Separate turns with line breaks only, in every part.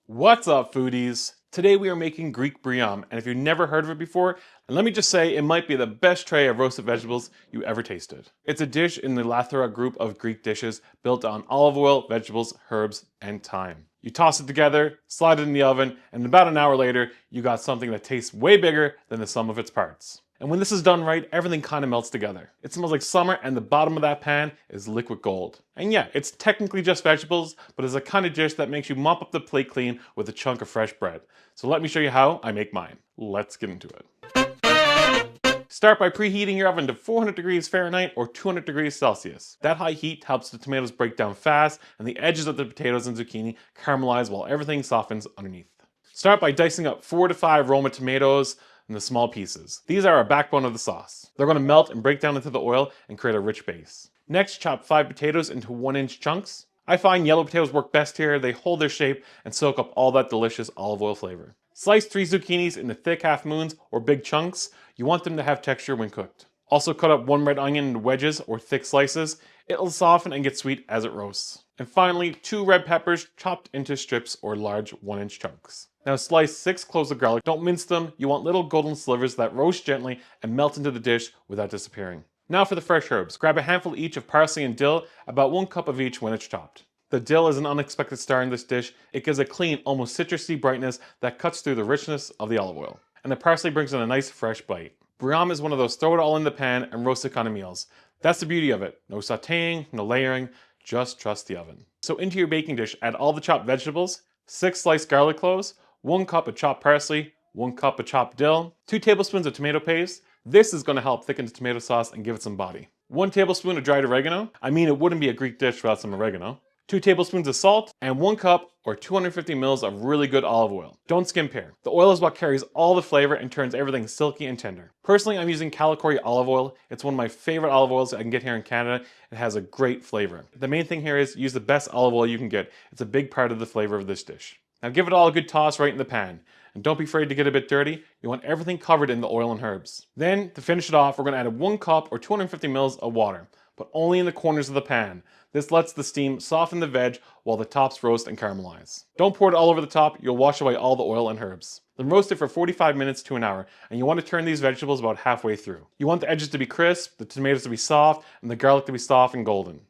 What's up, foodies? Today we are making Greek Briam, and if you've never heard of it before, then let me just say it might be the best tray of roasted vegetables you ever tasted. It's a dish in the Lathera group of Greek dishes built on olive oil, vegetables, herbs, and thyme. You toss it together, slide it in the oven, and about an hour later, you got something that tastes way bigger than the sum of its parts. And when this is done right, everything kind of melts together. It smells like summer, and the bottom of that pan is liquid gold. And yeah, it's technically just vegetables, but it's a kind of dish that makes you mop up the plate clean with a chunk of fresh bread. So let me show you how I make mine. Let's get into it. Start by preheating your oven to 400 degrees Fahrenheit or 200 degrees Celsius. That high heat helps the tomatoes break down fast and the edges of the potatoes and zucchini caramelize while everything softens underneath. Start by dicing up 4 to 5 Roma tomatoes in the small pieces. These are a backbone of the sauce. They're going to melt and break down into the oil and create a rich base. Next, chop 5 potatoes into 1-inch chunks. I find yellow potatoes work best here. They hold their shape and soak up all that delicious olive oil flavor. Slice 3 zucchinis into thick half moons or big chunks. You want them to have texture when cooked. Also cut up 1 red onion into wedges or thick slices. It'll soften and get sweet as it roasts. And finally, 2 red peppers chopped into strips or large 1-inch chunks. Now slice 6 cloves of garlic. Don't mince them. You want little golden slivers that roast gently and melt into the dish without disappearing. Now for the fresh herbs. Grab a handful each of parsley and dill, about 1 cup of each when it's chopped. The dill is an unexpected star in this dish. It gives a clean, almost citrusy brightness that cuts through the richness of the olive oil. And the parsley brings in a nice fresh bite. Briam is one of those throw it all in the pan and roast it kind of meals. That's the beauty of it. No sauteing, no layering, just trust the oven. So into your baking dish, add all the chopped vegetables, 6 sliced garlic cloves, 1 cup of chopped parsley, 1 cup of chopped dill, 2 tablespoons of tomato paste. This is going to help thicken the tomato sauce and give it some body. 1 tablespoon of dried oregano. I mean, it wouldn't be a Greek dish without some oregano. 2 tablespoons of salt, and 1 cup or 250 mils of really good olive oil. Don't skimp here. The oil is what carries all the flavor and turns everything silky and tender. Personally, I'm using Calicore olive oil. It's one of my favorite olive oils I can get here in Canada. It has a great flavor. The main thing here is use the best olive oil you can get. It's a big part of the flavor of this dish. Now give it all a good toss right in the pan. And don't be afraid to get a bit dirty. You want everything covered in the oil and herbs. Then, to finish it off, we're going to add 1 cup or 250 mils of water, but only in the corners of the pan. This lets the steam soften the veg while the tops roast and caramelize. Don't pour it all over the top, you'll wash away all the oil and herbs. Then roast it for 45 minutes to an hour, and you want to turn these vegetables about halfway through. You want the edges to be crisp, the tomatoes to be soft, and the garlic to be soft and golden.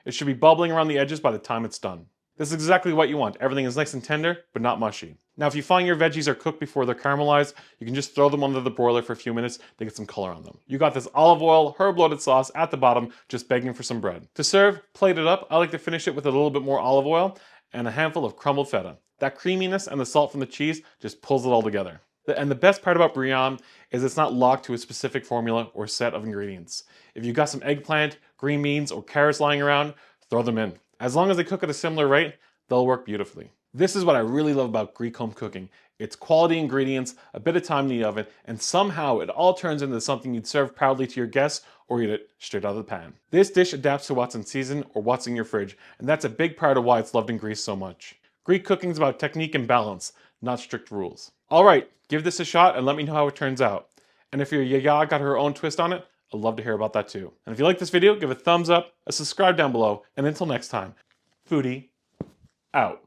It should be bubbling around the edges by the time it's done. This is exactly what you want. Everything is nice and tender, but not mushy. Now if you find your veggies are cooked before they're caramelized, you can just throw them under the broiler for a few minutes to get some color on them. You got this olive oil, herb-loaded sauce at the bottom, just begging for some bread. To serve, plate it up. I like to finish it with a little bit more olive oil and a handful of crumbled feta. That creaminess and the salt from the cheese just pulls it all together. And the best part about Briam is it's not locked to a specific formula or set of ingredients. If you've got some eggplant, green beans, or carrots lying around, throw them in. As long as they cook at a similar rate, they'll work beautifully. This is what I really love about Greek home cooking. It's quality ingredients, a bit of time in the oven, and somehow it all turns into something you'd serve proudly to your guests or eat it straight out of the pan. This dish adapts to what's in season or what's in your fridge, and that's a big part of why it's loved in Greece so much. Greek cooking is about technique and balance, not strict rules. Alright, give this a shot and let me know how it turns out. And if your yaya got her own twist on it, I'd love to hear about that too. And if you like this video, give a thumbs up, a subscribe down below, and until next time, FOOD-DEE out.